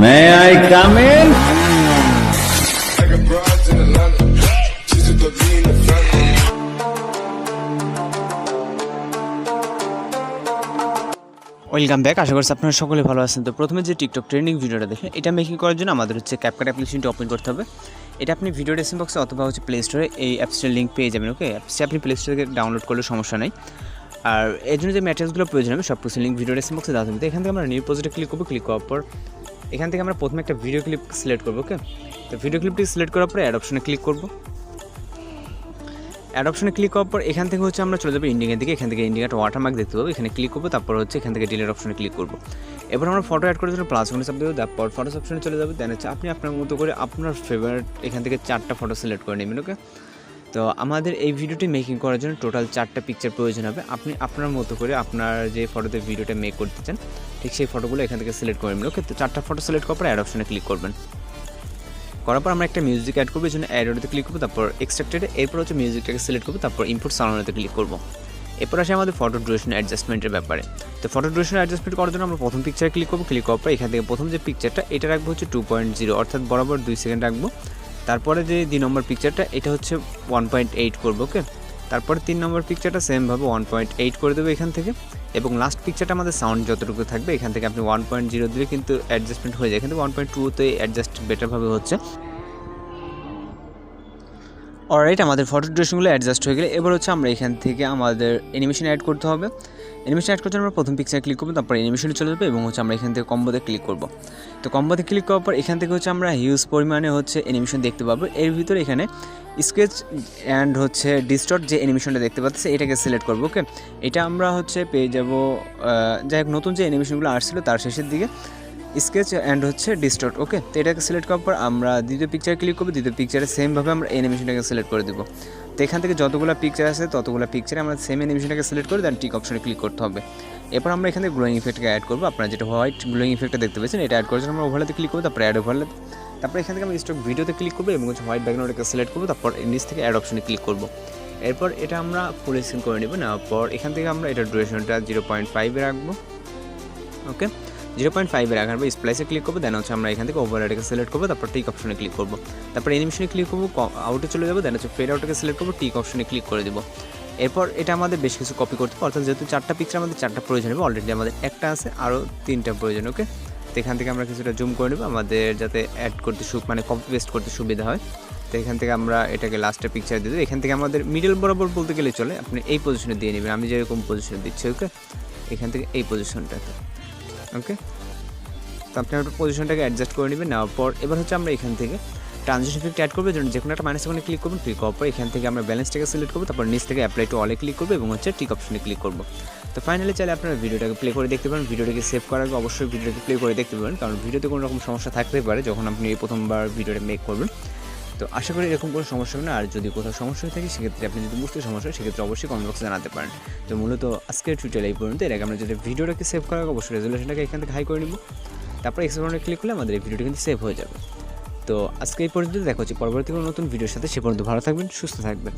May I come in? Welcome back. আশা করছি আপনারা সকলে ভালো আছেন। তো প্রথমে যে টিকটক ট্রেন্ডিং ভিডিওটা দেখেন, এটা মেকিং করার জন্য আমাদের হচ্ছে CapCut অ্যাপ্লিকেশনটি ওপেন করতে হবে। এটা আপনি ভিডিও ডেসক্রিপশন বক্সে অথবা হচ্ছে প্লে স্টোরে এই অ্যাপসটার লিঙ্ক পেয়ে যাবেন। ওকে, অ্যাপসটি আপনি প্লে স্টোর থেকে ডাউনলোড করলে সমস্যা নেই। আর এর জন্য যে ম্যাটেরিয়ালসগুলো প্রয়োজন হবে সব কিছু লিঙ্ক ভিডিও ডেসক্রিপশন বক্সে দেওয়া থাকবে। এখান থেকে আমরা নিউ প্রজেক্টে ক্লিক করবো। ক্লিক করার পর এখান থেকে আমরা প্রথমে একটা ভিডিও ক্লিপ সিলেক্ট করবো। ওকে, তো ভিডিও ক্লিপটি সিলেক্ট করার পরে অ্যাড অপশনে ক্লিক করবো। অ্যাড অপশনে ক্লিক করার পর এখান থেকে হচ্ছে আমরা চলে যাবো ইন্ডিয়ার দিকে। এখান থেকে ইন্ডিয়ার একটা ওয়াটারমার্ক দেখতে পাবো, এখানে ক্লিক করবো। তারপর হচ্ছে এখান থেকে ডিলিট অপশনে ক্লিক করবো। এবার আমরা ফটো অ্যাড করার জন্য প্লাস কোনো চাপ দেবো। তারপর ফটোস অপশনে চলে যাবে। দেন হচ্ছে আপনি আপনার মতো করে আপনার ফেভারিট এখান থেকে 4টা ফটো সিলেক্ট করে নেবেন। ওকে, তো আমাদের এই ভিডিওটি মেকিং করার জন্য টোটাল 4টা পিকচার প্রয়োজন হবে। আপনি আপনার মতো করে আপনার যে ফটোতে ভিডিওটা মেক করতে চান ঠিক সেই ফটোগুলো এখান থেকে সিলেক্ট করে নেবেন। ওকে, তো 4টা ফটো সিলেক্ট করার পর অ্যাড অপশনে ক্লিক করবেন। করার পর আমরা একটা মিউজিক অ্যাড করবো, এই জন্য অ্যাড অডিওতে ক্লিক করবো। তারপর এক্সট্রাক্টেড, এরপর হচ্ছে মিউজিকটাকে সিলেক্ট করবো। তারপর ইনপুট সাউন্ডে ক্লিক করবো। এরপর আসে আমাদের ফটো ডিউরেশন অ্যাডজাস্টমেন্টের ব্যাপারে। তো ফটো ডিউরেশন অ্যাডজাস্টমেন্ট করার জন্য আমরা প্রথম পিকচারে ক্লিক করবো। ক্লিক করার পর এখান থেকে প্রথম যে পিকচারটা এটা রাখবো হচ্ছে 2.0 অর্থাৎ বরাবর 2 সেকেন্ড রাখবো। তারপরে যে 2 নম্বর পিকচারটা এটা হচ্ছে 1.8 করবো। ওকে, তারপরে 3 নম্বর পিকচারটা সেমভাবে 1.8 করে দেবো এখান থেকে। এবং লাস্ট পিকচারটা আমাদের সাউন্ড যতটুকু থাকবে এখান থেকে আপনি 1.0 দিলে কিন্তু অ্যাডজাস্টমেন্ট হয়ে যায়। কিন্তু 1.2তে অ্যাডজাস্ট বেটারভাবে হচ্ছে। অলরাইট, আমাদের ফটো ডিউরেশনগুলো অ্যাডজাস্ট হয়ে গেলে এবার হচ্ছে আমরা এখান থেকে আমাদের অ্যানিমেশন অ্যাড করতে হবে। অ্যানিমেশন অ্যাড করতে আমরা প্রথম পিকচারে ক্লিক করবো। তারপর অ্যানিমেশনে চলে যাবে এবং হচ্ছে আমরা এখান থেকে কম্বোতে ক্লিক করবো। তো কম্বোতে ক্লিক করার পর এখান থেকে হচ্ছে আমরা হিউজ পরিমাণে হচ্ছে অ্যানিমেশন দেখতে পাবো। এর ভিতরে এখানে স্কেচ অ্যান্ড হচ্ছে ডিস্টর্ট যে অ্যানিমেশনটা দেখতে পাচ্ছি এটাকে সিলেক্ট করবো। ওকে, এটা আমরা হচ্ছে পেয়ে যাবো যাই হোক নতুন যে অ্যানিমেশনগুলো আসছিলো তার শেষের দিকে স্কেচ অ্যান্ড হচ্ছে ডিস্টর্ট। ওকে, তো এটাকে সিলেক্ট করার পর আমরা দ্বিতীয় পিকচারে ক্লিক করবো। দ্বিতীয় পিকচারে সেমভাবে আমরা অ্যানিমেশনটাকে সিলেক্ট করে দেবো। তো এখান থেকে যতগুলো পিকচার আছে ততগুলো পিকচারে আমরা সেম অ্যানিমেশনটাকে সিলেক্ট করে দেন টিক অপশনে ক্লিক করতে হবে। এরপর আমরা এখানে গ্লোয়িং ইফেক্টকে অ্যাড করবো। আপনারা যেটা হোয়াইট গ্লোয়িং ইফেক্টটা দেখতে পাচ্ছেন এটা অ্যাড করার জন্য আমরা ওভারলেতে ক্লিক করবো। তারপর অ্যাড ওভারলে, তারপর এখান থেকে আমরা স্টক ভিডিওতে ক্লিক করবো এবং হচ্ছে হোয়াইট ব্যাকগ্রাউন্ডটাকে সিলেক্ট করবো। তারপর নিচ থেকে অ্যাড অপশনে ক্লিক করবো। এরপর এটা আমরা ফুল স্ক্রিন করে নেবো। নেওয়ার পর এখান থেকে আমরা এটার ডিউরেশনটা 0.5 রাখবো। ওকে, 0.5 রাখার পর স্প্লাইসে ক্লিক করবো। দেন হচ্ছে আমরা এখান থেকে ওভারলেটাকে সিলেক্ট করবো। তারপর টিক অপশনে ক্লিক করবো। তারপর অ্যানিমেশনে ক্লিক করবো, আউটে চলে যাবো। দেন হচ্ছে ফেড আউটকে সিলেক্ট করবো, টিক অপশনে ক্লিক করে দেবো। এরপর এটা আমাদের বেশ কিছু কপি করতে হবে, অর্থাৎ যেহেতু 4টা পিকচার আমাদের 4টা প্রয়োজন হবে, অলরেডি আমাদের একটা আছে, আরও 3টা প্রয়োজন। ওকে, তো এখান থেকে আমরা কিছুটা জুম করে নেবো আমাদের যাতে অ্যাড করতে মানে কপি পেস্ট করতে সুবিধা হয়। তো এখান থেকে আমরা এটাকে লাস্টের পিকচার দিয়ে দেবো। এখান থেকে আমাদের মিডল বরাবর বলতে গেলে চলে, আপনি এই পজিশনে দিয়ে নেবেন, আমি যেরকম পজিশনে দিচ্ছি। ওকে, এখান থেকে এই পজিশনটাতে। ওকে, তো আপনি আপনার পজিশনটাকে অ্যাডজাস্ট করে নেবেন। নেওয়ার পর এবার হচ্ছে আমরা এখান থেকে ট্রানজিশন ইফেক্ট অ্যাড করবো। যে কোনো একটা মাইনাস ওখানে ক্লিক করবেন। ক্লিক করার পর এখান থেকে আমরা ব্যালেন্সটাকে সিলেক্ট করবো। তারপর নিচ থেকে অ্যাপ্লাই টু অলে ক্লিক করবো এবং হচ্ছে টিক অপশনে ক্লিক করবো। তো ফাইনালি চাইলে আপনারা ভিডিওটাকে প্লে করে দেখতে পারেন। ভিডিওটাকে সেভ করার আগে অবশ্যই ভিডিওটাকে প্লে করে দেখতে পারেন, কারণ ভিডিওতে কোনো রকম সমস্যা থাকতে পারে যখন আপনি এই প্রথমবার ভিডিওটা মেক করবেন। তো আশা করি এরকম কোনো সমস্যা হবে না। আর যদি কোথাও সমস্যা হয়ে থাকে সেক্ষেত্রে আপনি যদি বুঝতে সমস্যা হয় সেক্ষেত্রে অবশ্যই কমেন্ট বক্সে জানাতে পারেন। তো মূলত আজকের টিউটোরিয়াল এই পর্যন্ত। এর আগে আমরা যদি ভিডিওটাকে সেভ করার আগে অবশ্যই রেজুলেশনটাকে এখান থেকে হাই করে নিব। তারপর এক্সপ্লোরে ক্লিক করলে আমাদের এই ভিডিওটি কিন্তু সেভ হয়ে যাবে। তো আজকে এই পর্যন্ত, দেখা হচ্ছে পরবর্তী কোনো নতুন ভিডিওর সাথে। সে পর্যন্ত ভালো থাকবেন, সুস্থ থাকবেন।